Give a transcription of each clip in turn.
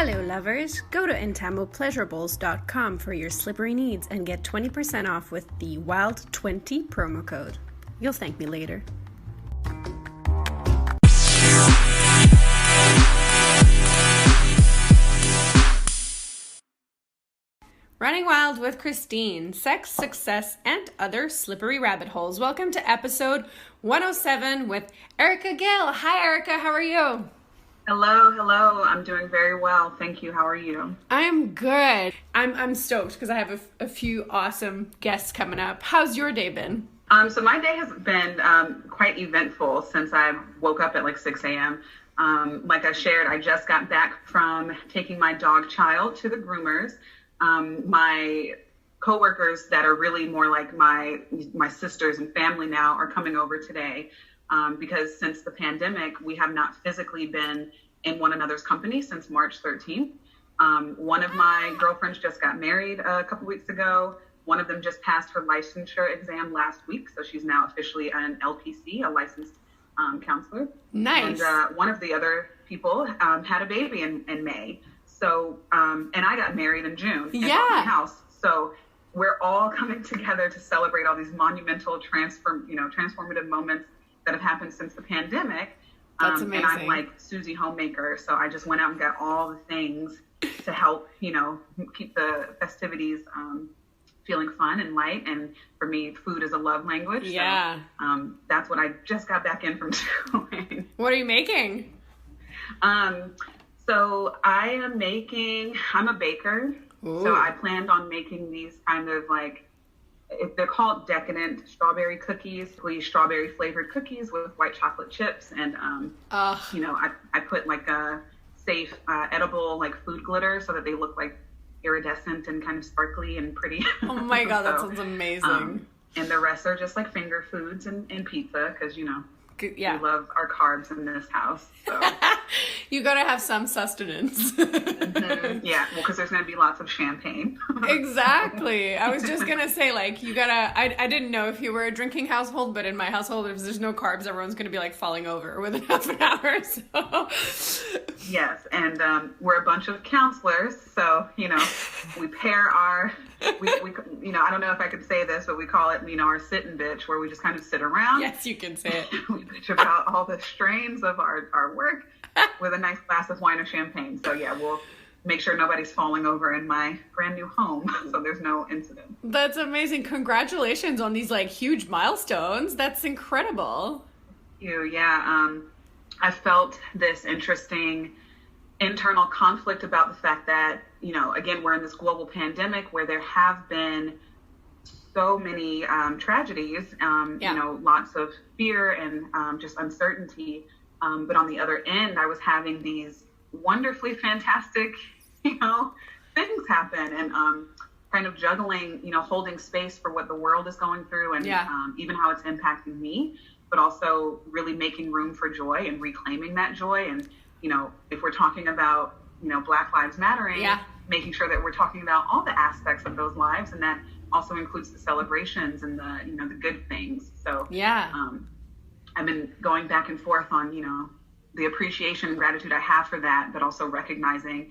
Hello lovers, go to intamopleasurables.com for your slippery needs and get 20% off with the WILD20 promo code. You'll thank me later. Running Wild with Christine, sex, success, and other slippery rabbit holes. Welcome to episode 107 with Ericka Gail. Hi Ericka, how are you? Hello. I'm doing very well. Thank you. How are you? I'm good. I'm stoked because I have a few awesome guests coming up. How's your day been? So my day has been quite eventful since I woke up at like 6 a.m. Like I shared, I just got back from taking my dog Child to the groomers. My coworkers that are really more like my sisters and family now are coming over today. Because since the pandemic, we have not physically been in one another's company since March 13th. One of my girlfriends just got married a couple weeks ago. One of them just passed her licensure exam last week. So she's now officially an LPC, a licensed counselor. Nice. And one of the other people had a baby in May. So, and I got married in June and bought my house. So we're all coming together to celebrate all these monumental transformative moments that have happened since the pandemic. That's amazing. And I'm like Susie Homemaker, so I just went out and got all the things to help, keep the festivities feeling fun and light. And for me, food is a love language. Yeah. So that's what I just got back in from doing. What are you making? So I'm a baker. Ooh. So I planned on making these kind of like, they're called decadent strawberry cookies, strawberry flavored cookies with white chocolate chips. And, I put like a safe, edible, like food glitter so that they look like iridescent and kind of sparkly and pretty. Oh my God, that sounds amazing. And the rest are just like finger foods and pizza. Cause we love our carbs in this house. So. You gotta have some sustenance. Mm-hmm. Yeah, well, because there's gonna be lots of champagne. Exactly. I was just gonna say, like, you gotta. I didn't know if you were a drinking household, but in my household, if there's no carbs, everyone's gonna be like falling over within half an hour. So. Yes, and we're a bunch of counselors, so we pair our. We I don't know if I could say this, but we call it our sit and bitch, where we just kind of sit around. Yes, you can say it. We bitch about all the strains of our work with a nice glass of wine or champagne. So yeah, we'll make sure nobody's falling over in my brand new home, so there's no incident. That's amazing. Congratulations on these like huge milestones. That's incredible. Thank you. Yeah. I felt this interesting internal conflict about the fact that, again, we're in this global pandemic where there have been so many tragedies, lots of fear and just uncertainty. But on the other end, I was having these wonderfully fantastic, things happen and kind of juggling, holding space for what the world is going through and even how it's impacting me, but also really making room for joy and reclaiming that joy. And, if we're talking about, Black Lives Mattering, making sure that we're talking about all the aspects of those lives. And that also includes the celebrations and the, the good things. So, I've been going back and forth on, the appreciation and gratitude I have for that, but also recognizing,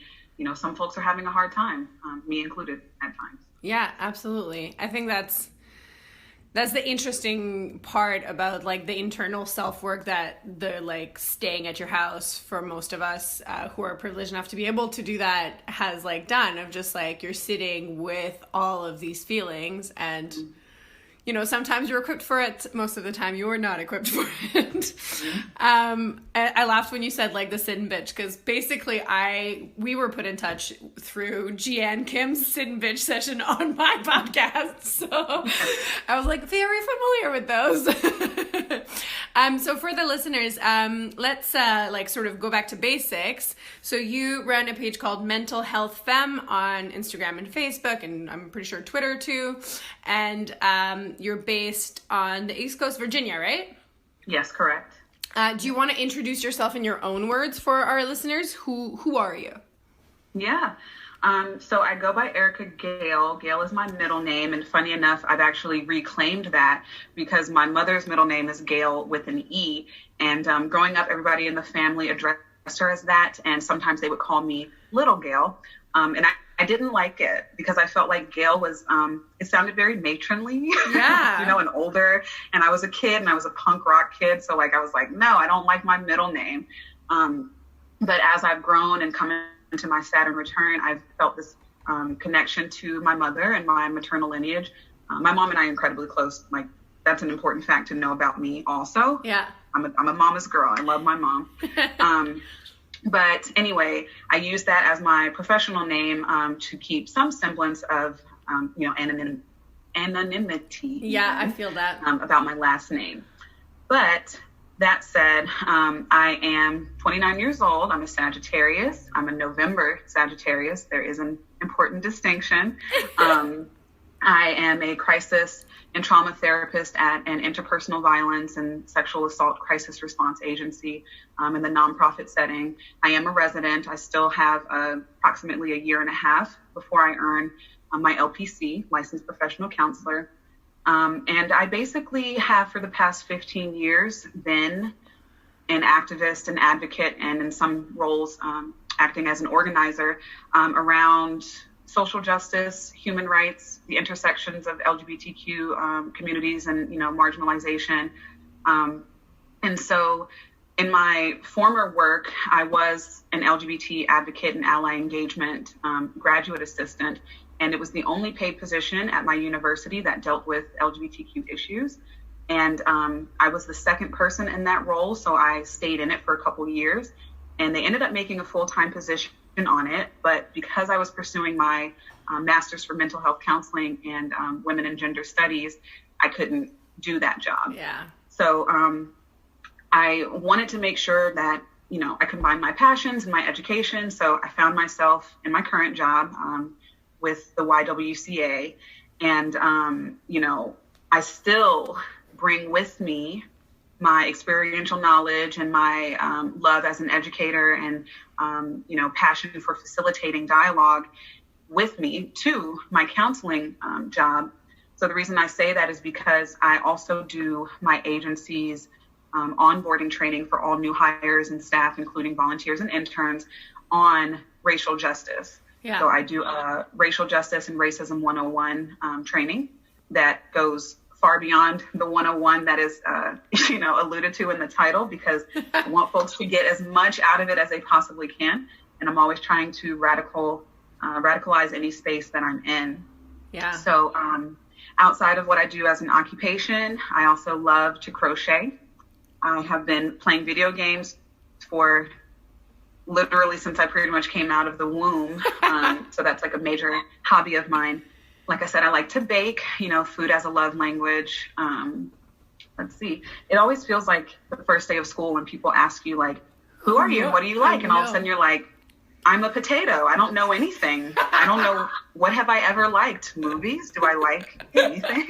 some folks are having a hard time, me included at times. Yeah, absolutely. I think that's the interesting part about like the internal self-work that the like staying at your house for most of us who are privileged enough to be able to do that has like done, of just like you're sitting with all of these feelings and sometimes you're equipped for it. Most of the time you are not equipped for it. I laughed when you said like the sit and bitch, because basically we were put in touch through Gian Kim's sit and bitch session on my podcast. So I was like very familiar with those. So for the listeners, let's like sort of go back to basics. So you run a page called Mental Health Femme on Instagram and Facebook, and I'm pretty sure Twitter too. And you're based on the East Coast, Virginia, right? Yes, correct. Do you want to introduce yourself in your own words for our listeners? Who are you? Yeah. So I go by Ericka Gail. Gail is my middle name. And funny enough, I've actually reclaimed that because my mother's middle name is Gail with an E. And growing up, everybody in the family addressed her as that. And sometimes they would call me Little Gail. And I didn't like it because I felt like Gail was, it sounded very matronly, yeah. And older. And I was a kid and I was a punk rock kid. So like, I was like, no, I don't like my middle name. But as I've grown and come into my Saturn return, I've felt this connection to my mother and my maternal lineage. My mom and I are incredibly close. Like, that's an important fact to know about me also. Yeah. I'm a mama's girl. I love my mom. But anyway, I use that as my professional name to keep some semblance of, anonymity. Yeah, I feel that. About my last name. But that said, I am 29 years old. I'm a Sagittarius. I'm a November Sagittarius. There is an important distinction. I am a crisis and trauma therapist at an interpersonal violence and sexual assault crisis response agency in the nonprofit setting. I am a resident. I still have approximately a year and a half before I earn my LPC, licensed professional counselor. And I basically have for the past 15 years been an activist, an advocate, and in some roles acting as an organizer around social justice, human rights, the intersections of LGBTQ communities and, marginalization. And so in my former work, I was an LGBT advocate and ally engagement graduate assistant, and it was the only paid position at my university that dealt with LGBTQ issues. And I was the second person in that role, so I stayed in it for a couple of years, and they ended up making a full-time position on it. But because I was pursuing my master's for mental health counseling and women and gender studies, I couldn't do that job. Yeah. So I wanted to make sure that, I combined my passions and my education. So I found myself in my current job with the YWCA. And, I still bring with me my experiential knowledge and my love as an educator and, passion for facilitating dialogue with me to my counseling job. So the reason I say that is because I also do my agency's onboarding training for all new hires and staff, including volunteers and interns, on racial justice. Yeah. So I do racial justice and racism 101 training that goes far beyond the 101 that is, alluded to in the title, because I want folks to get as much out of it as they possibly can. And I'm always trying to radicalize any space that I'm in. Yeah. So outside of what I do as an occupation, I also love to crochet. I have been playing video games for literally since I pretty much came out of the womb. So that's like a major hobby of mine. Like I said, I like to bake, food as a love language. Let's see. It always feels like the first day of school when people ask you, like, who are you? What do you like? And all of a sudden you're like, I'm a potato. I don't know anything. I don't know. What have I ever liked? Movies? Do I like anything?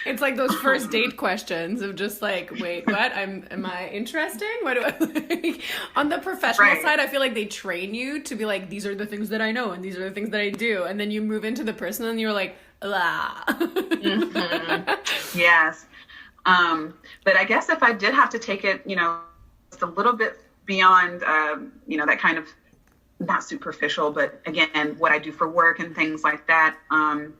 It's like those first date questions of just like, wait, what? Am I interesting? What do I like? On the professional side, I feel like they train you to be like, these are the things that I know and these are the things that I do. And then you move into the personal and you're like, ah. Mm-hmm. Yes. But I guess if I did have to take it, just a little bit beyond, that kind of not superficial, but again, what I do for work and things like that. I'm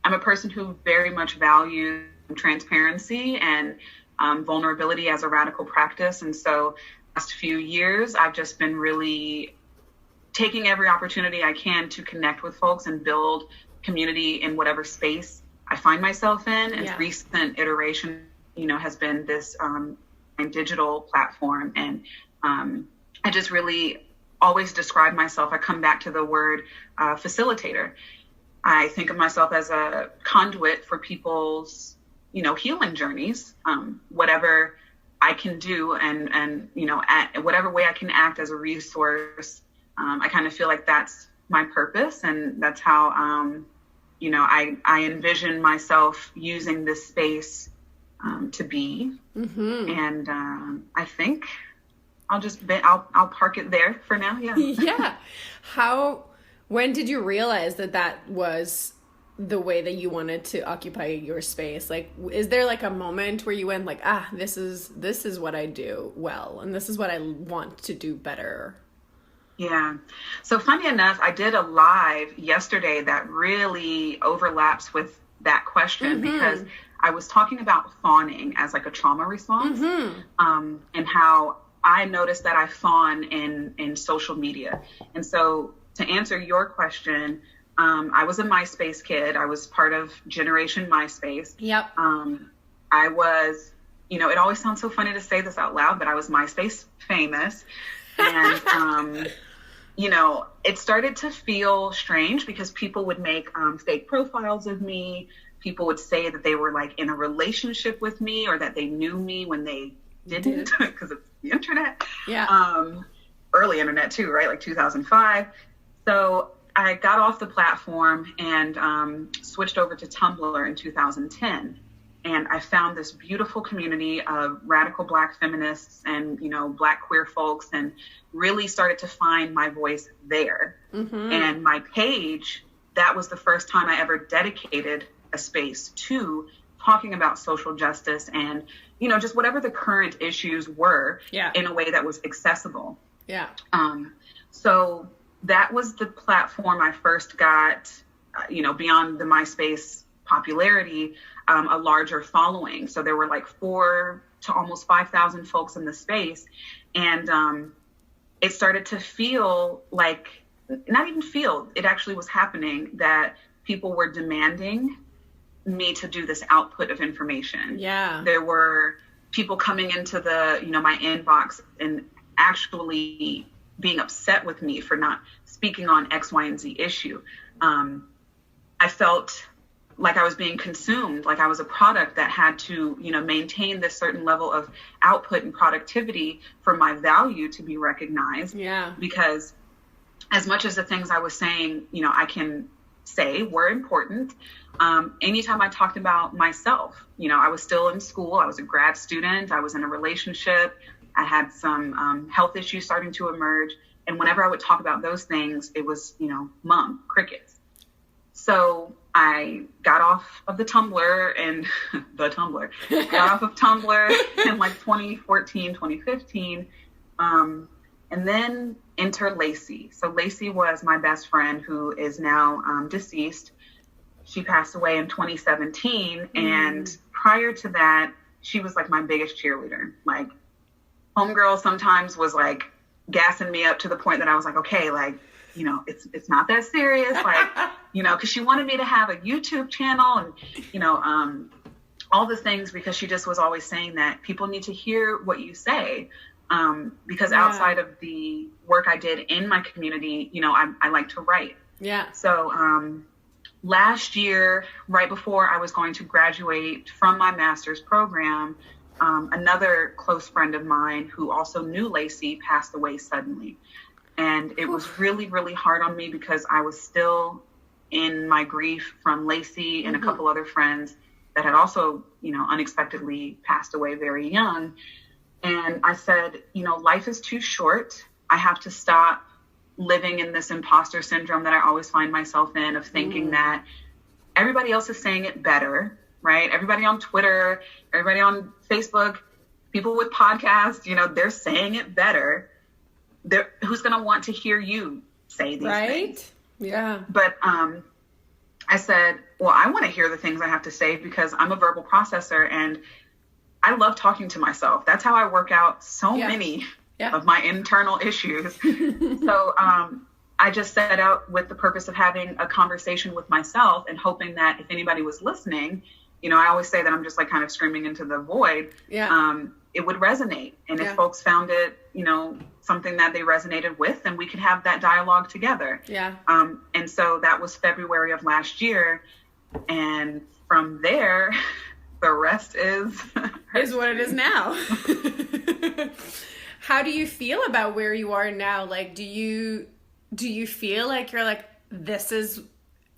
a person who very much values transparency and vulnerability as a radical practice. And so the last few years, I've just been really taking every opportunity I can to connect with folks and build community in whatever space I find myself in. And recent iteration, has been this digital platform. And I just really always describe myself. I come back to the word facilitator. I think of myself as a conduit for people's, healing journeys, whatever I can do and whatever way I can act as a resource. I kind of feel like that's my purpose, and that's how, I envision myself using this space to be. Mm-hmm. And I think I'll park it there for now. Yeah. Yeah. When did you realize that was the way that you wanted to occupy your space? Like, is there like a moment where you went like, this is what I do well, and this is what I want to do better? Yeah. So funny enough, I did a live yesterday that really overlaps with that question, because I was talking about fawning as like a trauma response, and how I noticed that I fawn in social media. And so to answer your question, I was a MySpace kid. I was part of Generation MySpace. Yep. I was, it always sounds so funny to say this out loud, but I was MySpace famous. And, it started to feel strange because people would make fake profiles of me. People would say that they were like in a relationship with me, or that they knew me when they didn't, because it's the internet. Yeah. Early internet too, right? Like 2005. So I got off the platform and switched over to Tumblr in 2010. And I found this beautiful community of radical Black feminists and, Black queer folks, and really started to find my voice there. And my page, that was the first time I ever dedicated a space to talking about social justice and, just whatever the current issues were, in a way that was accessible. Yeah. So that was the platform I first got, beyond the MySpace popularity, a larger following. So there were like 4,000 to almost 5,000 folks in the space. And it started to feel like, not even feel, it actually was happening, that people were demanding me to do this output of information. Yeah. There were people coming into the, my inbox and actually being upset with me for not speaking on X, Y, and Z issue. I felt like I was being consumed, like I was a product that had to, maintain this certain level of output and productivity for my value to be recognized. Yeah. Because as much as the things I was saying, I can say were important, anytime I talked about myself, I was still in school, I was a grad student, I was in a relationship, I had some health issues starting to emerge. And whenever I would talk about those things, it was, crickets. So I got off of the Tumblr and got off of Tumblr in like 2014, 2015. And then enter Lacey. So Lacey was my best friend, who is now deceased. She passed away in 2017. And prior to that, she was like my biggest cheerleader. Like, homegirl sometimes was like gassing me up to the point that I was like, okay, like, it's not that serious. Like, because she wanted me to have a YouTube channel and, all the things, because she just was always saying that people need to hear what you say. Because outside of the work I did in my community, I like to write. Yeah. So, last year, right before I was going to graduate from my master's program, another close friend of mine who also knew Lacey passed away suddenly. And it was really, really hard on me because I was still in my grief from Lacey and a couple other friends that had also, unexpectedly passed away very young. And I said, life is too short. I have to stop living in this imposter syndrome that I always find myself in, of thinking that everybody else is saying it better, right? Everybody on Twitter, everybody on Facebook, people with podcasts, they're saying it better. Who's going to want to hear you say these things? Yeah. But I said, well, I want to hear the things I have to say because I'm a verbal processor and I love talking to myself. That's how I work out so many of my internal issues. So I just set out with the purpose of having a conversation with myself and hoping that if anybody was listening, I always say that I'm just like kind of screaming into the void. It would resonate. And if folks found it, something that they resonated with, then we could have that dialogue together. Yeah. And so that was February of last year. And from there, the rest is what it is now. How do you feel about where you are now? Like, do you feel like you're like, this is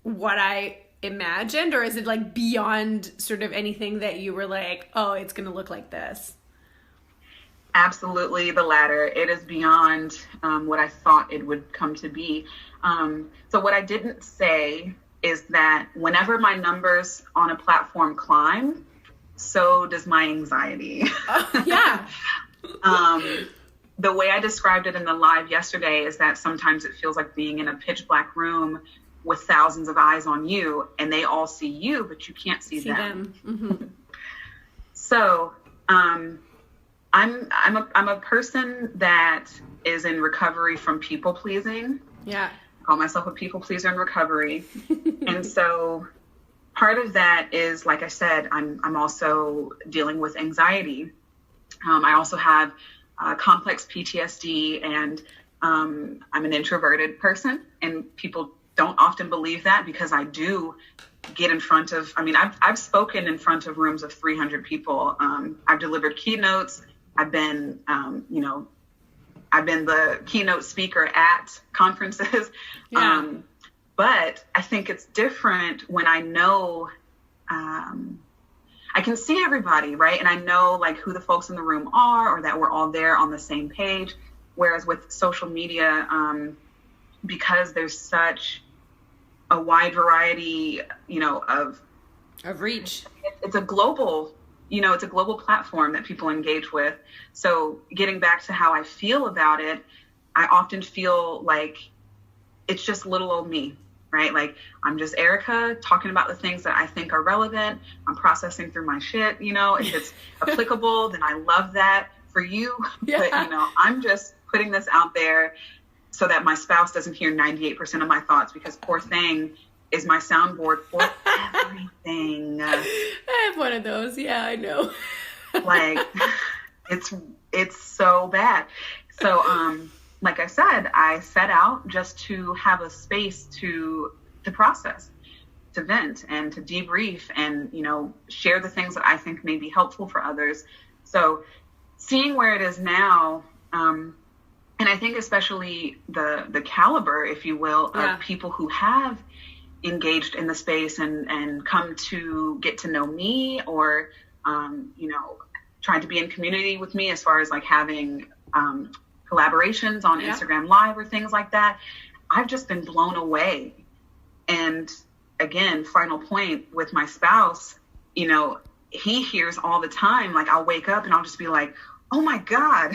what I imagined, or is it like beyond sort of anything that you were like, oh, it's going to look like this? Absolutely the latter. It is beyond what I thought it would come to be. So what I didn't say is that whenever my numbers on a platform climb, so does my anxiety. Yeah. The way I described it in the live yesterday is that sometimes it feels like being in a pitch black room with thousands of eyes on you, and they all see you, but you can't see them. Mm-hmm. So I'm a person that is in recovery from people pleasing. Yeah. I call myself a people pleaser in recovery. And so part of that is, like I said, I'm also dealing with anxiety. I also have complex PTSD, and I'm an introverted person, and people don't often believe that because I do get in front of, I've spoken in front of rooms of 300 people. I've delivered keynotes. I've been the keynote speaker at conferences. Yeah. But I think it's different when I know, I can see everybody, right? And I know like who the folks in the room are, or that we're all there on the same page. Whereas with social media, because there's such a wide variety, of reach. It's a global, it's a global platform that people engage with. So getting back to how I feel about it, I often feel like it's just little old me, right? Like I'm just Ericka talking about the things that I think are relevant. I'm processing through my shit, if it's applicable, then I love that for you. Yeah. But, I'm just putting this out there so that my spouse doesn't hear 98% of my thoughts, because poor thing is my soundboard for everything. I have one of those. Yeah, I know. Like it's so bad. So, like I said, I set out just to have a space to process, to vent, and to debrief, and, share the things that I think may be helpful for others. So seeing where it is now, and I think especially the caliber, if you will, yeah. of people who have engaged in the space and come to get to know me, or, trying to be in community with me as far as like having collaborations on yeah. Instagram Live or things like that. I've just been blown away. And again, final point with my spouse, he hears all the time, like I'll wake up and I'll just be like, oh my God,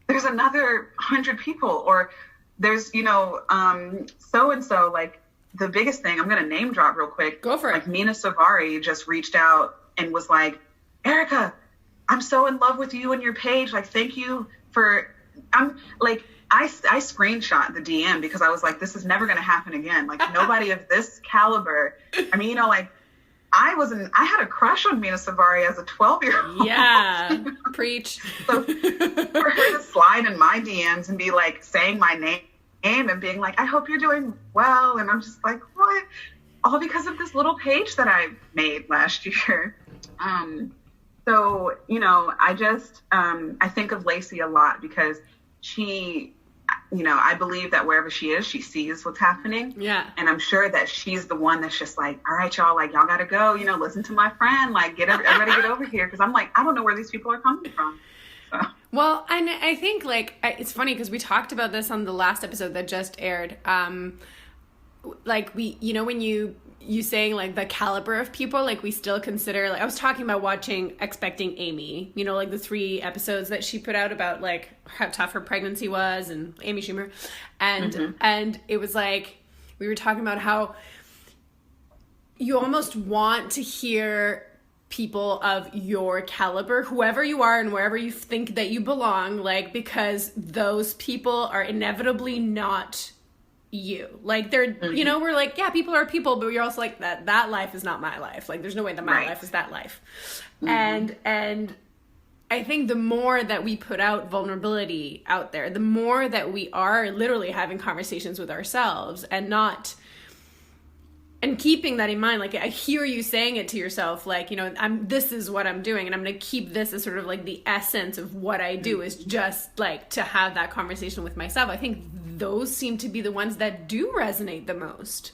there's another 100 people, or there's, so-and-so, like the biggest thing, I'm going to name drop real quick. Go for it. Like Mina Savari just reached out and was like, Ericka, I'm so in love with you and your page. Like, thank you for, I'm like, I screenshot the DM because I was like, this is never going to happen again. Like nobody of this caliber. I mean, like I had a crush on Mina Savari as a 12-year-old. Yeah. Preach. So for her to slide in my DMs and be like saying my name and being like, I hope you're doing well. And I'm just like, what? All because of this little page that I made last year. So, I just, I think of Lacey a lot because she, I believe that wherever she is, she sees what's happening. Yeah. And I'm sure that she's the one that's just like, all right, y'all, like, y'all got to go, listen to my friend, like, everybody get over here. Cause I'm like, I don't know where these people are coming from. So. Well, and I think like, it's funny because we talked about this on the last episode that just aired. Like we, when you saying like the caliber of people, like we still consider, like I was talking about watching Expecting Amy, like the 3 episodes that she put out about like how tough her pregnancy was, and Amy Schumer, and it was like we were talking about how you almost want to hear people of your caliber, whoever you are and wherever you think that you belong, like because those people are inevitably not you. Like they're we're like, yeah, people are people, but you're also like that life is not my life. Like there's no way that my life is that life. And I think the more that we put out vulnerability out there, the more that we are literally having conversations with ourselves and keeping that in mind. Like I hear you saying it to yourself, like, this is what I'm doing, and I'm going to keep this as sort of like the essence of what I do is just like to have that conversation with myself. I think those seem to be the ones that do resonate the most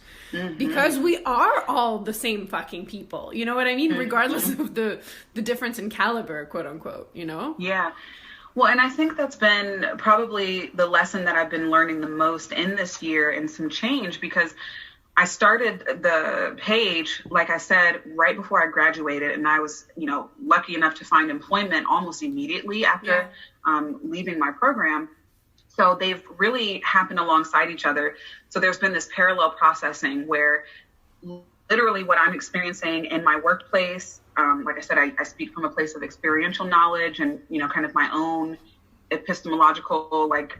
because we are all the same fucking people. You know what I mean? Regardless of the difference in caliber, quote unquote, Yeah. Well, and I think that's been probably the lesson that I've been learning the most in this year and some change, because I started the page, like I said, right before I graduated, and I was, lucky enough to find employment almost immediately after leaving my program. So they've really happened alongside each other. So there's been this parallel processing where literally what I'm experiencing in my workplace, like I said, I speak from a place of experiential knowledge and, kind of my own epistemological, like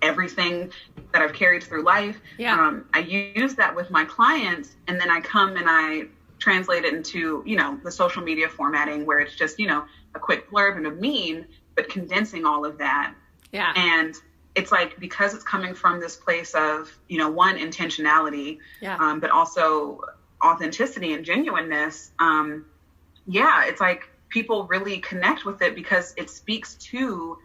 everything that I've carried through life. Yeah. I use that with my clients, and then I come and I translate it into, the social media formatting where it's just, a quick blurb and a meme, but condensing all of that. Yeah. And it's like, because it's coming from this place of, one, intentionality, but also authenticity and genuineness. It's like people really connect with it because it speaks to,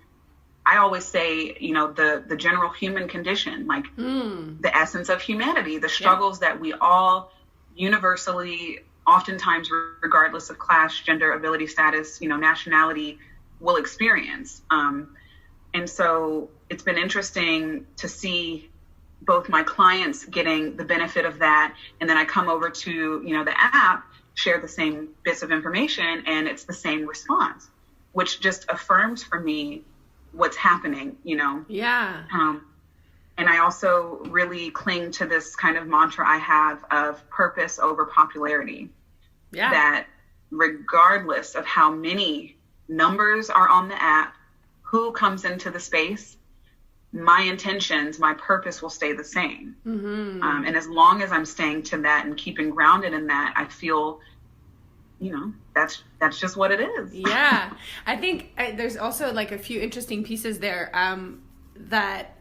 I always say, the general human condition, like the essence of humanity, the struggles that we all universally, oftentimes, regardless of class, gender, ability, status, nationality, will experience. And so it's been interesting to see both my clients getting the benefit of that. And then I come over to, the app, share the same bits of information, and it's the same response, which just affirms for me what's happening, Yeah. And I also really cling to this kind of mantra I have of purpose over popularity. Yeah. That regardless of how many numbers are on the app, who comes into the space, my intentions, my purpose will stay the same. Mm-hmm. And as long as I'm staying to that and keeping grounded in that, I feel, that's just what it is. Yeah. I think there's also like a few interesting pieces there that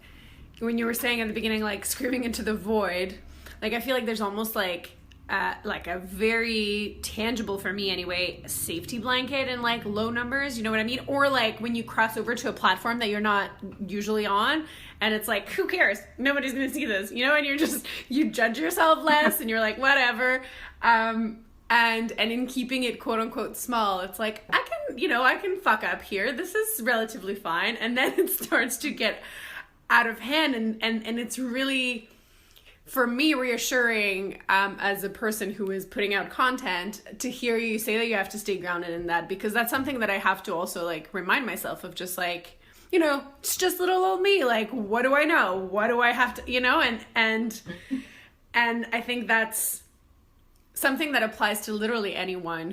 when you were saying at the beginning, like screaming into the void, like I feel like there's almost like a very tangible, for me anyway, safety blanket in like low numbers, you know what I mean? Or like when you cross over to a platform that you're not usually on, and it's like, who cares? Nobody's gonna see this, and you judge yourself less and you're like, whatever. And in keeping it quote unquote small, it's like, I can fuck up here. This is relatively fine. And then it starts to get out of hand, and it's really, for me, reassuring as a person who is putting out content to hear you say that you have to stay grounded in that, because that's something that I have to also like remind myself of, just like, it's just little old me. Like, what do I know? What do I have to, and I think that's something that applies to literally anyone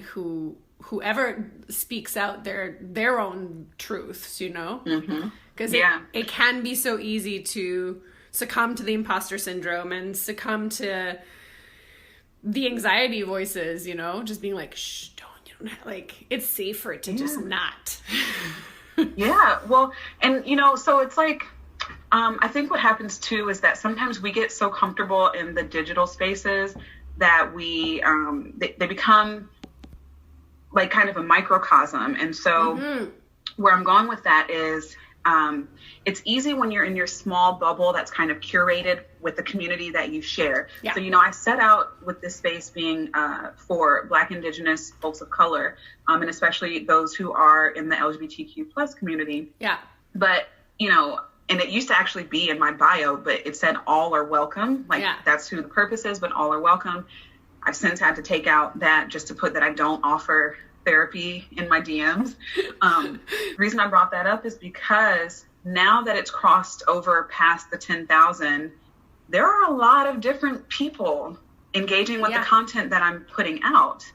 whoever speaks out their own truths, because it can be so easy to succumb to the imposter syndrome and succumb to the anxiety voices, just being like, shh, don't like, it's safer to just not. Yeah. Well, and, so it's like, I think what happens too is that sometimes we get so comfortable in the digital spaces that we, they become like kind of a microcosm. And so where I'm going with that is, it's easy when you're in your small bubble that's kind of curated with the community that you share. Yeah. So, I set out with this space being for Black, Indigenous folks of color, and especially those who are in the LGBTQ plus community. Yeah. But, and it used to actually be in my bio, but it said all are welcome. Like, that's who the purpose is, but all are welcome. I've since had to take out that just to put that I don't offer therapy in my DMs. The reason I brought that up is because now that it's crossed over past the 10,000, there are a lot of different people engaging with the content that I'm putting out.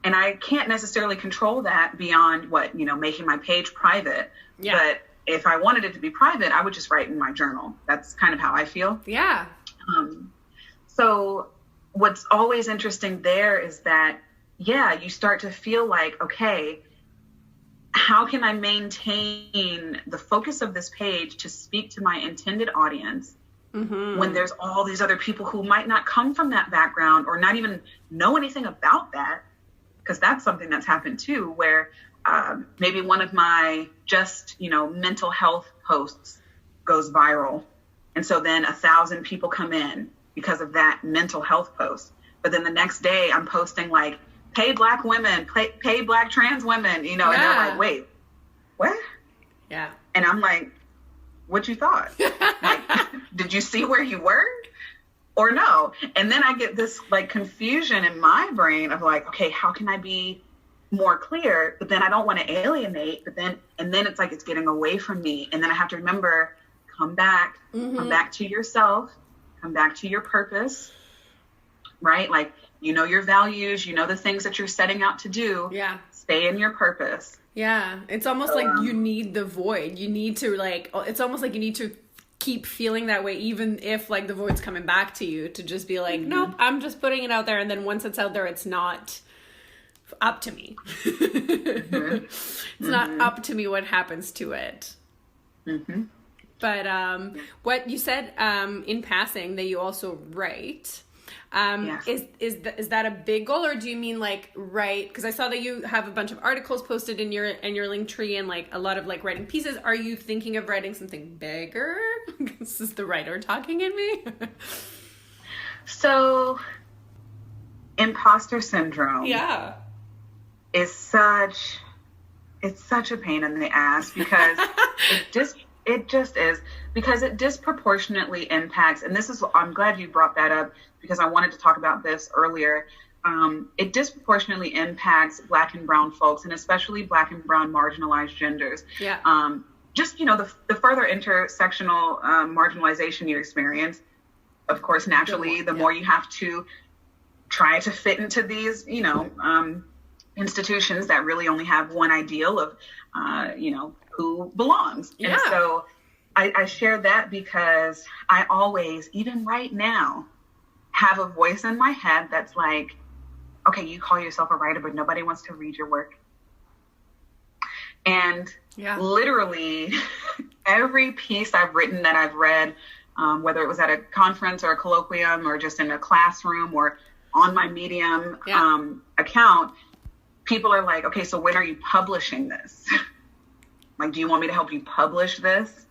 And I can't necessarily control that beyond what, making my page private. Yeah. But if I wanted it to be private, I would just write in my journal. That's kind of how I feel. Yeah. So what's always interesting there is that, you start to feel like, okay, how can I maintain the focus of this page to speak to my intended audience when there's all these other people who might not come from that background or not even know anything about that? Because that's something that's happened too, where maybe one of my just, mental health posts goes viral. And so then 1,000 people come in because of that mental health post. But then the next day I'm posting like, pay Black women, pay Black trans women, and they're like, wait, what? Yeah. And I'm like, what you thought? Like, did you see where you were? or no. And then I get this like confusion in my brain of like, okay, how can I be more clear? But then I don't want to alienate, and then it's like, it's getting away from me. And then I have to remember, come back to yourself, come back to your purpose, right? Like, you know, your values, you know, the things that you're setting out to do. Yeah. Stay in your purpose. Yeah. It's almost like you need the void. You need to like, it's almost like you need to keep feeling that way, even if like the void's coming back to you, to just be like, nope, I'm just putting it out there. And then once it's out there, it's not up to me. It's not up to me what happens to it. But what you said in passing that you also write, Yes. is that a big goal, or do you mean like write? Because I saw that you have a bunch of articles posted in your link tree and like a lot of like writing pieces. Are you thinking of writing something bigger? This is the writer talking in me. So, imposter syndrome. Yeah. Is such a pain in the ass, because it just is, because it disproportionately impacts, and I'm glad you brought that up, because I wanted to talk about this earlier. It disproportionately impacts Black and brown folks, and especially Black and brown marginalized genders. Yeah. Just, you know, the further intersectional marginalization you experience, of course, naturally, the more you have to try to fit into these, you know, institutions that really only have one ideal of, you know, who belongs. Yeah. And so I share that because I always, even right now, have a voice in my head that's like, okay, you call yourself a writer, but nobody wants to read your work. And literally every piece I've written that I've read, whether it was at a conference or a colloquium or just in a classroom or on my Medium account, people are like, okay, so when are you publishing this? Like, do you want me to help you publish this?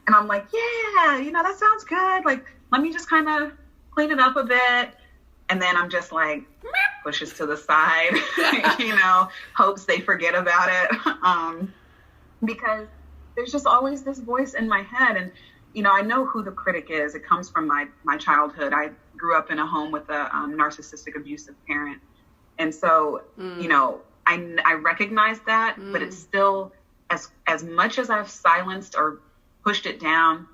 And I'm like, yeah, you know, that sounds good. Like, let me just kind of clean it up a bit. And then I'm just like, pushes to the side, you know, hopes they forget about it. Because there's just always this voice in my head. And, you know, I know who the critic is. It comes from my childhood. I grew up in a home with a narcissistic, abusive parent. And so, you know, I recognize that, but it's still, as much as I've silenced or pushed it down,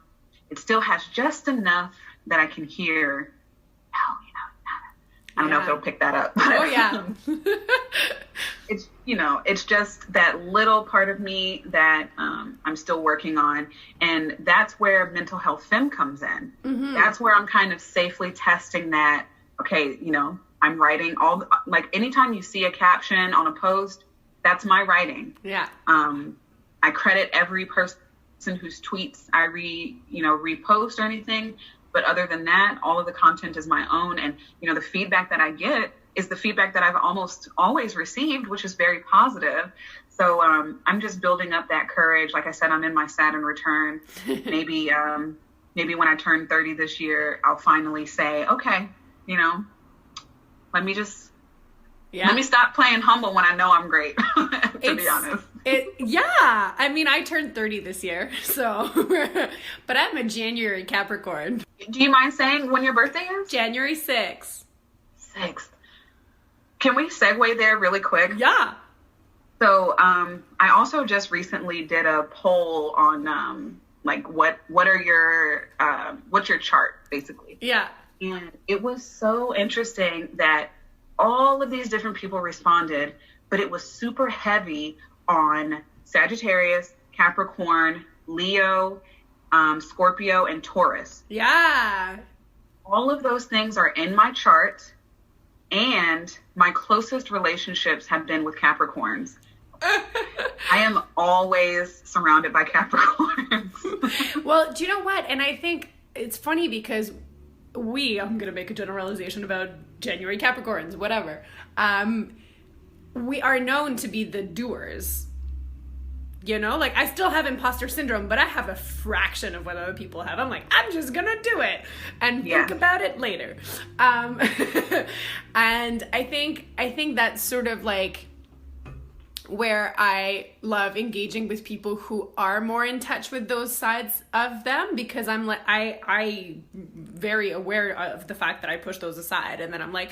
it still has just enough that I can hear, oh, you know, I don't know if it'll pick that up. Oh, yeah. It's, you know, it's just that little part of me that I'm still working on. And that's where mental health femme comes in. That's where I'm kind of safely testing that, okay, you know, I'm writing like anytime you see a caption on a post, that's my writing. Yeah. I credit every person whose tweets I repost or anything. But other than that, all of the content is my own. And, you know, the feedback that I get is the feedback that I've almost always received, which is very positive. So I'm just building up that courage. Like I said, I'm in my Saturn return. Maybe when I turn 30 this year, I'll finally say, okay, you know, let me stop playing humble when I know I'm great, to be honest. I mean, I turned 30 this year, so, but I'm a January Capricorn. Do you mind saying when your birthday is? January 6th. 6th. Can we segue there really quick? Yeah. So, I also just recently did a poll on, like, what's your chart, basically? Yeah. And it was so interesting that all of these different people responded, but it was super heavy on Sagittarius, Capricorn, Leo, Scorpio, and Taurus. Yeah. All of those things are in my chart, and my closest relationships have been with Capricorns. I am always surrounded by Capricorns. Well, do you know what? And I think it's funny because I'm going to make a generalization about January Capricorns, whatever. We are known to be the doers. You know, like I still have imposter syndrome, but I have a fraction of what other people have. I'm like, I'm just going to do it and think about it later. And I think that's sort of like where I love engaging with people who are more in touch with those sides of them, because I'm like, I very aware of the fact that I push those aside, and then I'm like,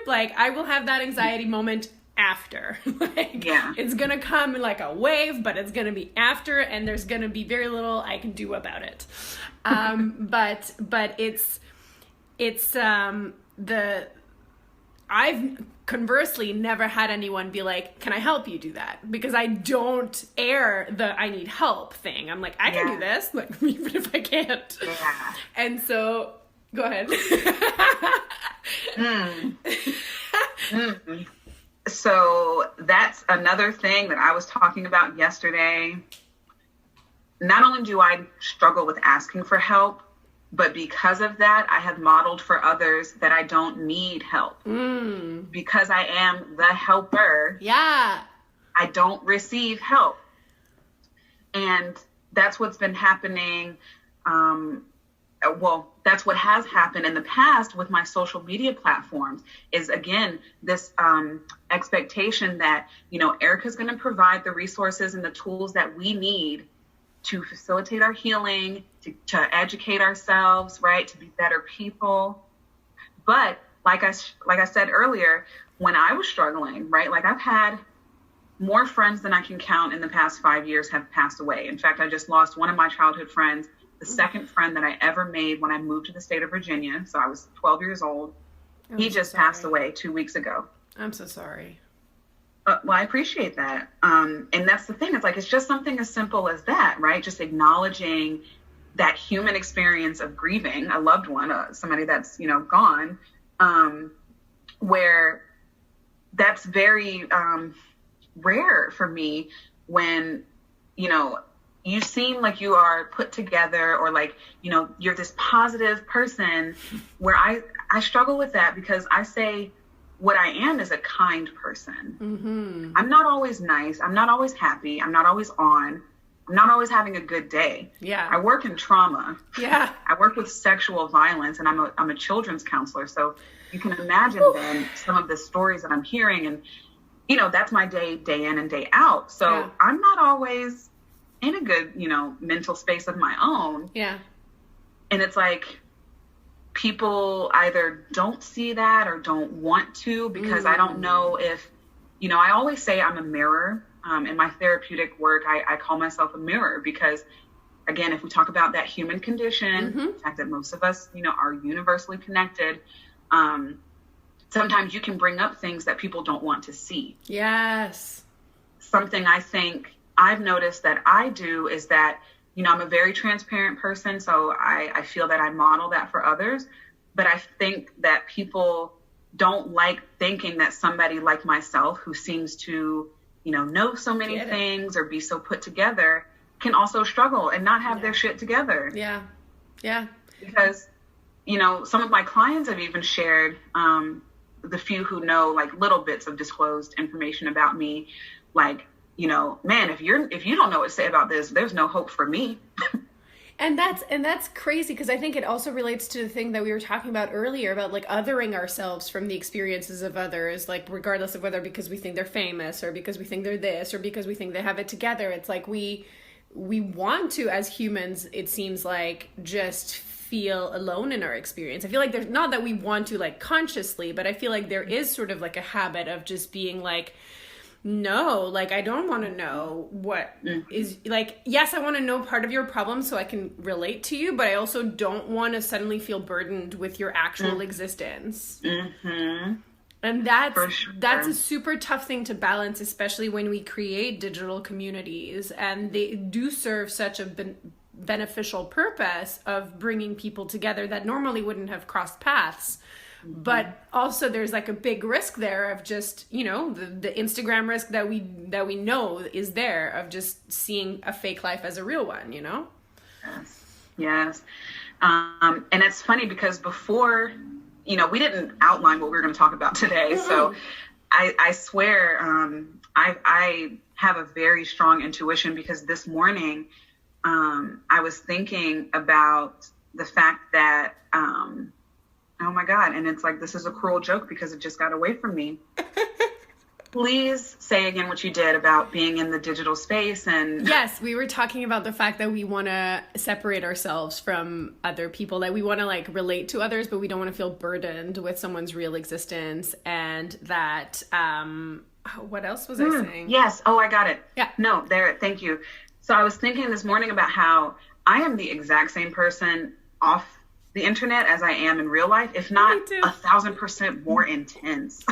like I will have that anxiety moment after. Like, yeah, it's gonna come like a wave, but it's gonna be after, and there's gonna be very little I can do about it. But I've conversely never had anyone be like, can I help you do that? Because I don't air the I need help thing. I'm like, I can do this, like, even if I can't. Yeah. And so, go ahead. So that's another thing that I was talking about yesterday. Not only do I struggle with asking for help, but because of that, I have modeled for others that I don't need help. Because I am the helper. Yeah. I don't receive help. And that's what's been happening. That's what has happened in the past with my social media platforms, is again, this expectation that, Ericka's going to provide the resources and the tools that we need to facilitate our healing, to educate ourselves, right? To be better people. But like I said earlier, when I was struggling, right? Like, I've had more friends than I can count in the past 5 years have passed away. In fact, I just lost one of my childhood friends, the second friend that I ever made when I moved to the state of Virginia. So I was 12 years old. He just passed away 2 weeks ago. I'm so sorry. Well, I appreciate that. And that's the thing. It's like, it's just something as simple as that, right? Just acknowledging that human experience of grieving a loved one, somebody that's, gone, where that's very rare for me when, you seem like you are put together, or like, you're this positive person, where I struggle with that, because I say, what I am is a kind person. Mm-hmm. I'm not always nice. I'm not always happy. I'm not always on. I'm not always having a good day. Yeah. I work in trauma. Yeah. I work with sexual violence, and I'm a children's counselor. So you can imagine then some of the stories that I'm hearing, and, that's my day in and day out. So I'm not always in a good, mental space of my own. Yeah. And it's like, people either don't see that or don't want to, because I don't know if, I always say I'm a mirror. In my therapeutic work, I call myself a mirror, because, again, if we talk about that human condition, the fact that most of us, are universally connected, sometimes you can bring up things that people don't want to see. Yes. Something I think I've noticed that I do is that, I'm a very transparent person, so I feel that I model that for others. But I think that people don't like thinking that somebody like myself, who seems to, know so many things or be so put together, can also struggle and not have their shit together. Yeah. Yeah. Because, some of my clients have even shared, the few who know, like, little bits of disclosed information about me, like, man, if you don't know what to say about this, there's no hope for me. And that's crazy, because I think it also relates to the thing that we were talking about earlier about, like, othering ourselves from the experiences of others, like, regardless of whether because we think they're famous, or because we think they're this, or because we think they have it together. It's like we want to, as humans, it seems like, just feel alone in our experience. I feel like there's not that we want to, like, consciously, but I feel like there is sort of like a habit of just being like, no, like, I don't want to know what is, like, yes, I want to know part of your problem so I can relate to you, but I also don't want to suddenly feel burdened with your actual existence. Mm-hmm. And that's a super tough thing to balance, especially when we create digital communities, and they do serve such a beneficial purpose of bringing people together that normally wouldn't have crossed paths. But also there's, like, a big risk there of just, the Instagram risk that we know is there, of just seeing a fake life as a real one, Yes. And it's funny, because before, we didn't outline what we were going to talk about today. Mm-hmm. So I swear, I have a very strong intuition, because this morning, I was thinking about the fact that, oh my God. And it's like, this is a cruel joke because it just got away from me. Please say again what you did about being in the digital space. And yes, we were talking about the fact that we want to separate ourselves from other people, that we want to like relate to others, but we don't want to feel burdened with someone's real existence. And that, what else was I saying? Yes. Oh, I got it. Yeah. No, there. Thank you. So I was thinking this morning about how I am the exact same person off the internet as I am in real life, if not 1,000% more intense.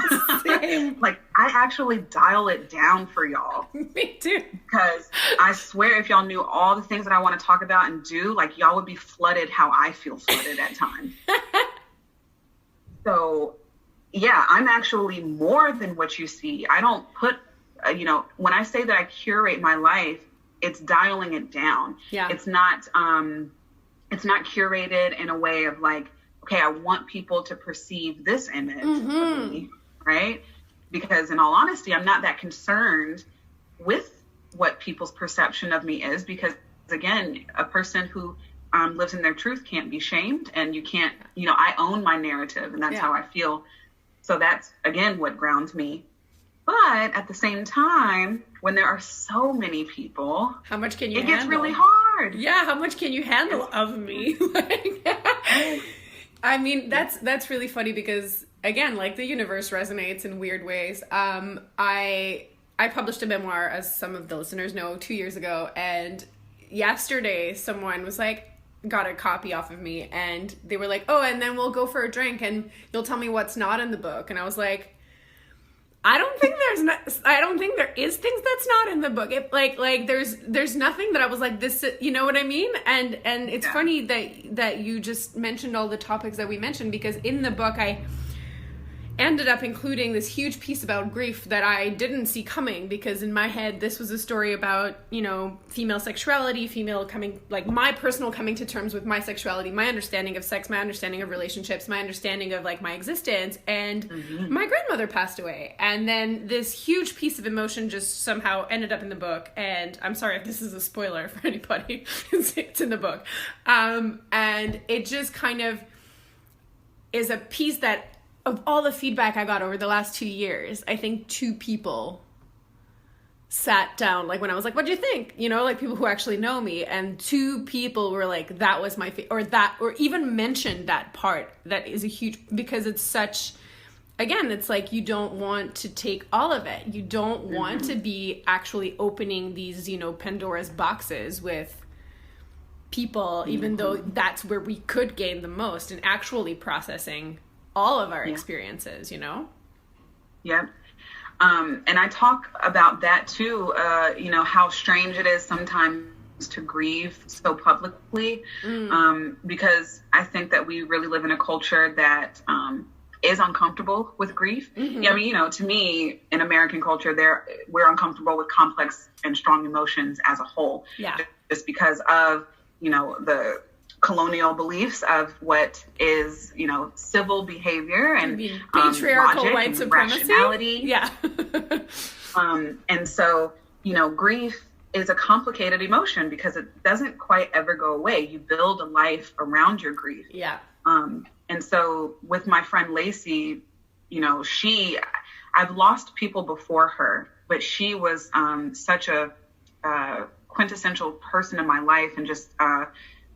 Like, I actually dial it down for y'all. Me too. Because I swear, if y'all knew all the things that I want to talk about and do, like, y'all would be flooded how I feel flooded at times. So, yeah, I'm actually more than what you see. I don't put, when I say that I curate my life, it's dialing it down. Yeah. It's not curated in a way of like, okay, I want people to perceive this image of me, right? Because in all honesty, I'm not that concerned with what people's perception of me is, because again, a person who lives in their truth can't be shamed, and you can't, I own my narrative, and that's how I feel. So that's, again, what grounds me. But at the same time, when there are so many people, how much can you handle? It gets really hard. Yeah, how much can you handle of me? I mean, that's really funny because, again, like, the universe resonates in weird ways. I published a memoir, as some of the listeners know, 2 years ago, and yesterday someone was like, got a copy off of me, and they were like, oh, and then we'll go for a drink and you'll tell me what's not in the book. And I was like, I don't think there is things that's not in the book. It, like there's nothing that I was like, this, you know what I mean? And it's funny that you just mentioned all the topics that we mentioned, because in the book I ended up including this huge piece about grief that I didn't see coming, because in my head this was a story about, female sexuality, my personal coming to terms with my sexuality, my understanding of sex, my understanding of relationships, my understanding of like my existence. And my grandmother passed away, and then this huge piece of emotion just somehow ended up in the book. And I'm sorry if this is a spoiler for anybody, it's in the book. And it just kind of is a piece that, of all the feedback I got over the last 2 years, I think 2 people sat down, like when I was like, what do you think? Like people who actually know me, and 2 people were like, that was my or even mentioned that part. That is a huge, because it's such, again, it's like, you don't want to take all of it. You don't want to be actually opening these, Pandora's boxes with people, even though that's where we could gain the most, and actually processing all of our experiences, Yep. And I talk about that too, how strange it is sometimes to grieve so publicly, because I think that we really live in a culture that is uncomfortable with grief. Yeah, I mean, to me, in American culture, we're uncomfortable with complex and strong emotions as a whole. Yeah. Just because of, the colonial beliefs of what is, civil behavior and patriarchal white supremacy. Rationality. Yeah. And so, grief is a complicated emotion because it doesn't quite ever go away. You build a life around your grief. Yeah. And so with my friend Lacey, I've lost people before her, but she was such a quintessential person in my life, and just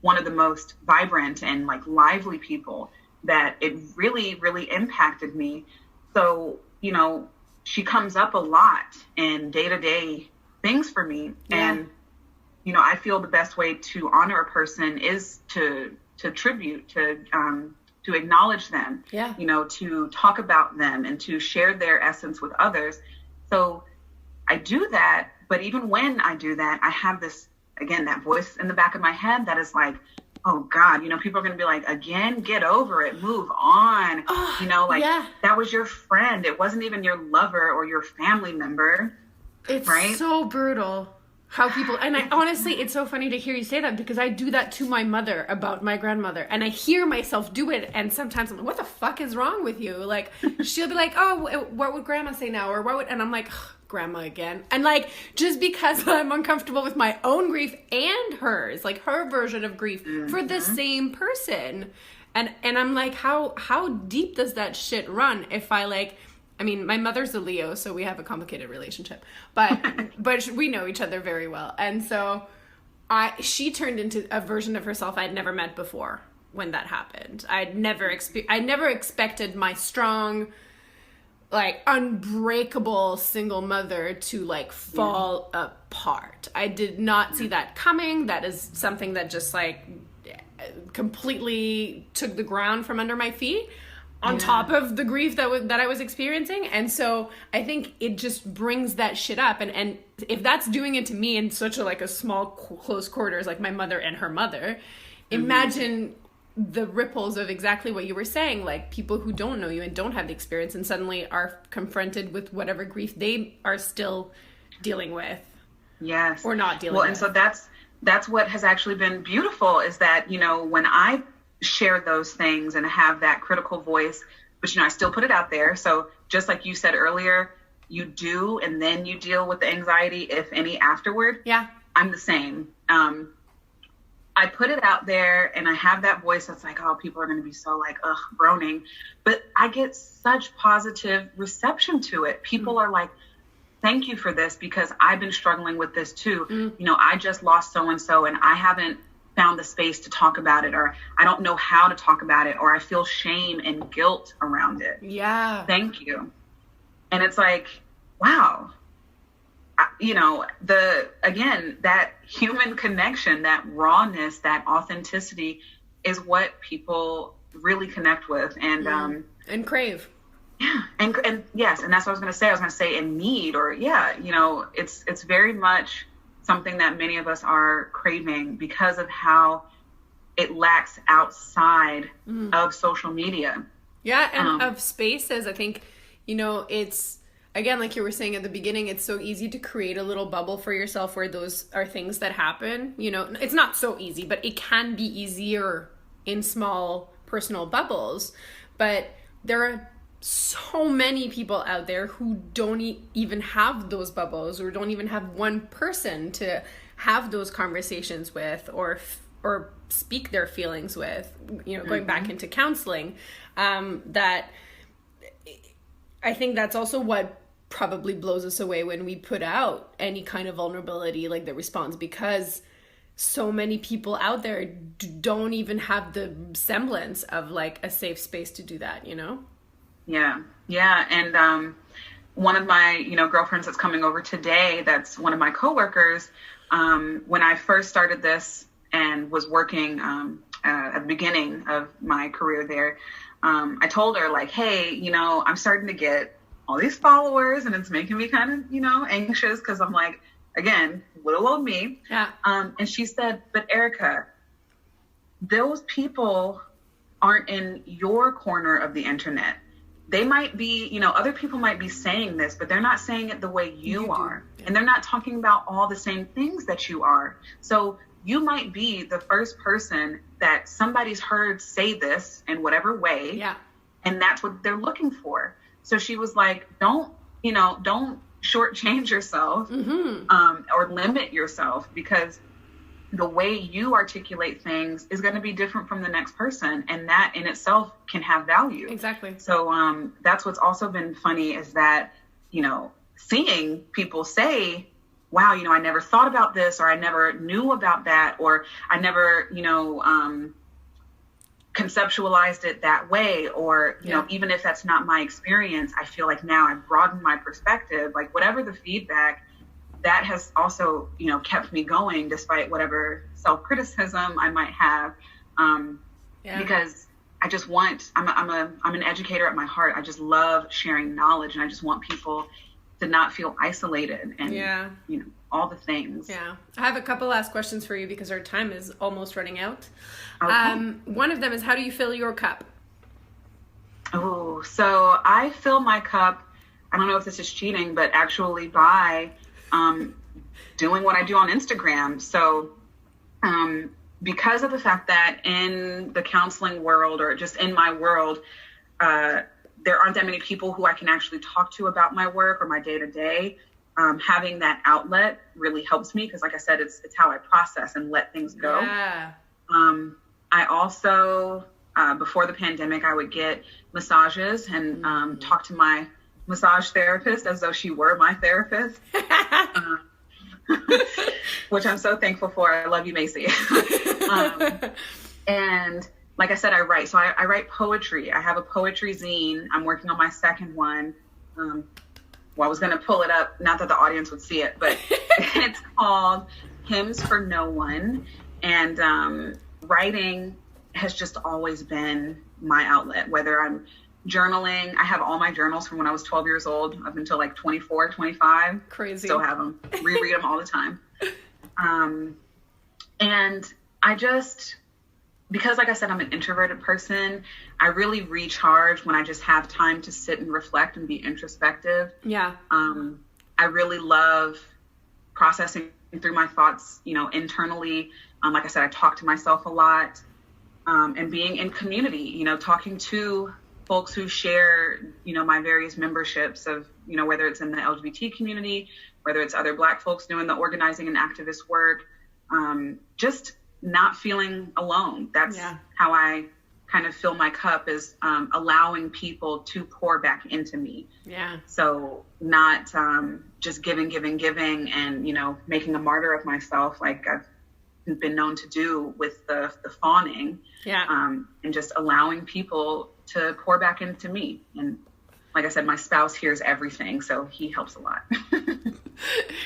one of the most vibrant and like lively people, that it really, really impacted me. So, she comes up a lot in day-to-day things for me. Yeah. And, I feel the best way to honor a person is to tribute, to acknowledge them, to talk about them and to share their essence with others. So I do that. But even when I do that, I have this, again, that voice in the back of my head that is like, oh God, people are going to be like, again, get over it, move on. That was your friend. It wasn't even your lover or your family member. It's right? So brutal how people, and I honestly, it's so funny to hear you say that, because I do that to my mother about my grandmother, and I hear myself do it, and sometimes I'm like, what the fuck is wrong with you? Like, she'll be like, oh, what would grandma say now? Or what would, and I'm like, grandma again. And like, just because I'm uncomfortable with my own grief and hers, like her version of grief for the same person. And I'm like, how deep does that shit run if I like I mean, my mother's a Leo, so we have a complicated relationship, but we know each other very well. And so she turned into a version of herself I'd never met before when that happened. I never expected my strong, like, unbreakable single mother to, like, fall apart. I did not see that coming. That is something that just, like, completely took the ground from under my feet on top of the grief that I was experiencing. And so I think it just brings that shit up. And if that's doing it to me in such a, like, a small, close quarters, like my mother and her mother, imagine the ripples of exactly what you were saying, like people who don't know you and don't have the experience and suddenly are confronted with whatever grief they are still dealing with. Yes. Or not dealing with. And so that's what has actually been beautiful, is that, you know, when I share those things and have that critical voice, but, you know, I still put it out there. So just like you said earlier, you do, and then you deal with the anxiety, if any, afterward. Yeah. I'm the same. I put it out there and I have that voice that's like, oh, people are going to be so, like, ugh, groaning. But I get such positive reception to it. People are like, thank you for this, because I've been struggling with this too. You know, I just lost so-and-so and I haven't found the space to talk about it, or I don't know how to talk about it, or I feel shame and guilt around it. Yeah. Thank you. And it's like, wow. You know, again, that human connection, that rawness, that authenticity is what people really connect with and crave. Yeah. And yes. And that's what I was going to say. I was going to say and need, or you know, it's very much something that many of us are craving because of how it lacks outside of social media. Yeah. And of spaces. I think, you know, it's, again, like you were saying at the beginning, it's so easy to create a little bubble for yourself where those are things that happen. You know, it's not so easy, but it can be easier in small personal bubbles. But there are so many people out there who don't even have those bubbles, or don't even have one person to have those conversations with, or speak their feelings with, you know, going back into counseling, that I think that's also what probably blows us away when we put out any kind of vulnerability, like the response, because so many people out there don't even have the semblance of, like, a safe space to do that, you know? Yeah. And one of my, you know, girlfriends that's coming over today, that's one of my coworkers, when I first started this and was working at the beginning of my career there, I told her, like, hey, you know, I'm starting to get all these followers and it's making me kind of, you know, anxious, because I'm like, again, little old me. Yeah. And she said, but Ericka, those people aren't in your corner of the internet. They might be, you know, other people might be saying this, but they're not saying it the way you are. Yeah. And they're not talking about all the same things that you are. So you might be the first person that somebody's heard say this in whatever way. Yeah. And that's what they're looking for. So she was like, don't shortchange yourself or limit yourself, because the way you articulate things is going to be different from the next person. And that in itself can have value. Exactly. So that's what's also been funny, is that, you know, seeing people say, wow, you know, I never thought about this, or I never knew about that, or I never, you know, conceptualized it that way, or, you know, even if that's not my experience, I feel like now I've broadened my perspective, like whatever the feedback, that has also, you know, kept me going despite whatever self-criticism I might have. Because I just want, I'm an educator at my heart. I just love sharing knowledge, and I just want people to not feel isolated and, you know, all the things. Yeah. I have a couple last questions for you because our time is almost running out. Okay. One of them is, how do you fill your cup? Oh, so I fill my cup, I don't know if this is cheating, but actually by doing what I do on Instagram. So because of the fact that in the counseling world, or just in my world, there aren't that many people who I can actually talk to about my work or my day-to-day. Having that outlet really helps me, because like I said, it's how I process and let things go. Yeah. I also, before the pandemic, I would get massages and talk to my massage therapist as though she were my therapist, which I'm so thankful for. I love you, Macy. And like I said, I write. So I write poetry. I have a poetry zine. I'm working on my second one. Well, I was going to pull it up, not that the audience would see it, but it's called Hymns for No One. And writing has just always been my outlet, whether I'm journaling. I have all my journals from when I was 12 years old up until like 24, 25. Crazy. Still have them. Reread them all the time. And I just, because like I said, I'm an introverted person, I really recharge when I just have time to sit and reflect and be introspective. Yeah. I really love processing through my thoughts, internally. Like I said, I talk to myself a lot, and being in community, talking to folks who share, my various memberships of, whether it's in the LGBT community, whether it's other Black folks doing the organizing and activist work, just not feeling alone. That's how I kind of fill my cup, is allowing people to pour back into me. Yeah. So not just giving and, making a martyr of myself like I've been known to do with the fawning. Yeah. And just allowing people to pour back into me. And like I said, my spouse hears everything, so he helps a lot.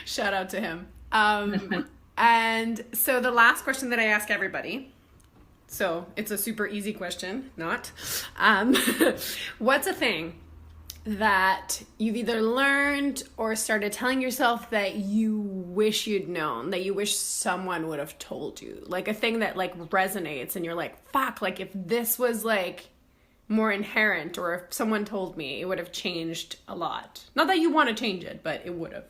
Shout out to him. And so the last question that I ask everybody, so it's a super easy question, not, what's a thing that you've either learned or started telling yourself that you wish you'd known, that you wish someone would have told you? Like a thing that like resonates and you're like, fuck, like if this was like more inherent, or if someone told me, it would have changed a lot. Not that you want to change it, but it would have.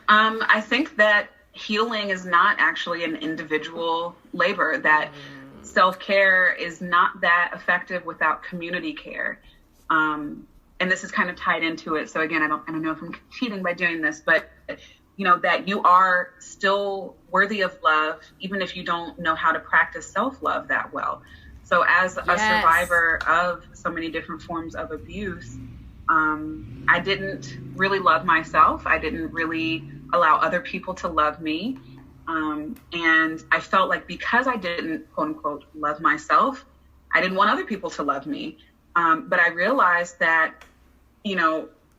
I think that healing is not actually an individual labor, that self-care is not that effective without community care. And this is kind of tied into it. So again, I don't know if I'm cheating by doing this, but that you are still worthy of love, even if you don't know how to practice self-love that well. So as a survivor of so many different forms of abuse, I didn't really love myself. I didn't really allow other people to love me. And I felt like because I didn't, quote unquote, love myself, I didn't want other people to love me. But I realized that,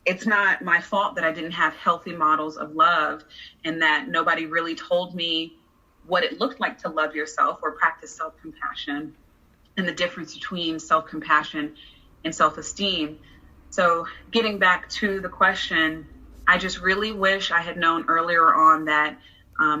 it's not my fault that I didn't have healthy models of love, and that nobody really told me what it looked like to love yourself or practice self-compassion, and the difference between self-compassion and self-esteem. So getting back to the question, I just really wish I had known earlier on that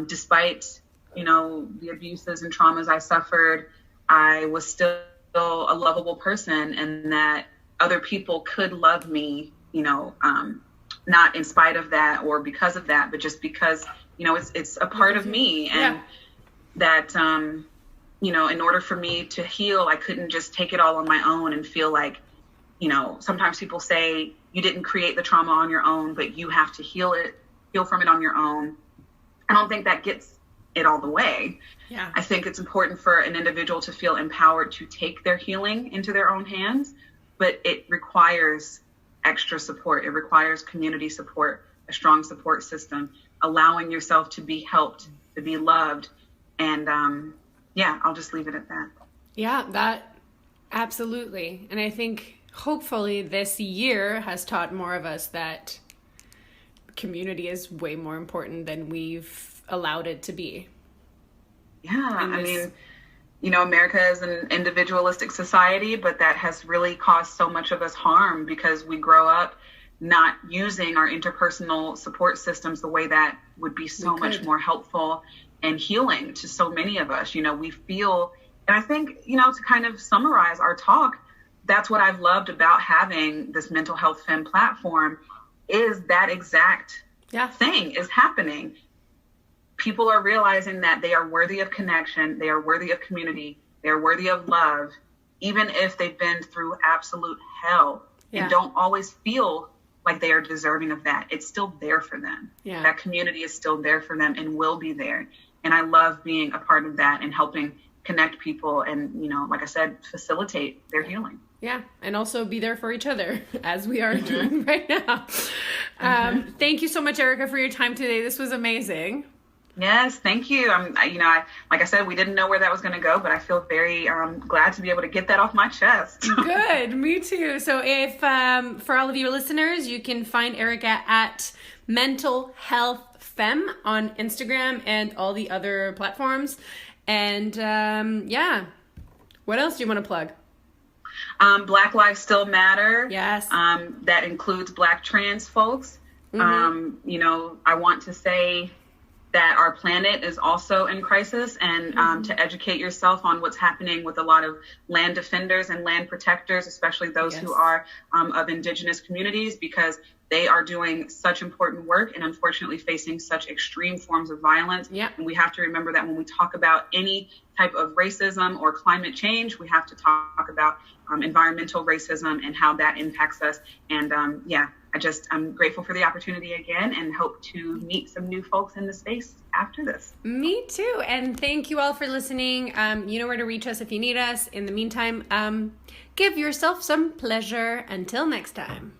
despite, the abuses and traumas I suffered, I was still a lovable person, and that other people could love me, not in spite of that or because of that, but just because, it's a part of me. And that, in order for me to heal, I couldn't just take it all on my own and feel like, sometimes people say you didn't create the trauma on your own, but you have to heal from it on your own. I don't think that gets it all the way. Yeah. I think it's important for an individual to feel empowered to take their healing into their own hands, but it requires extra support. It requires community support, a strong support system, allowing yourself to be helped, to be loved. And I'll just leave it at that. Yeah, that absolutely. And I think hopefully this year has taught more of us that community is way more important than we've allowed it to be. Yeah, America is an individualistic society, but that has really caused so much of us harm because we grow up not using our interpersonal support systems the way that would be so much more helpful and healing to so many of us. We feel, and I think, to kind of summarize our talk, that's what I've loved about having this mental health femme platform, is that exact thing is happening. People are realizing that they are worthy of connection, they are worthy of community, they are worthy of love, even if they've been through absolute hell and don't always feel like they are deserving of that. It's still there for them. That community is still there for them and will be there. And I love being a part of that and helping connect people and, like I said, facilitate their healing. Yeah, and also be there for each other as we are doing right now. Thank you so much, Ericka, for your time today. This was amazing. Yes, thank you. Like I said, we didn't know where that was going to go, but I feel very glad to be able to get that off my chest. Good, me too. So if for all of you listeners, you can find Ericka at Mental Health Femme on Instagram and all the other platforms. And what else do you want to plug? Black Lives Still Matter. Yes. That includes Black trans folks. I want to say that our planet is also in crisis, and to educate yourself on what's happening with a lot of land defenders and land protectors, especially those who are of indigenous communities, because they are doing such important work and unfortunately facing such extreme forms of violence. Yeah. And we have to remember that when we talk about any type of racism or climate change, we have to talk about environmental racism and how that impacts us. And I'm grateful for the opportunity again and hope to meet some new folks in the space after this. Me too. And thank you all for listening. You know where to reach us if you need us. In the meantime, give yourself some pleasure. Until next time.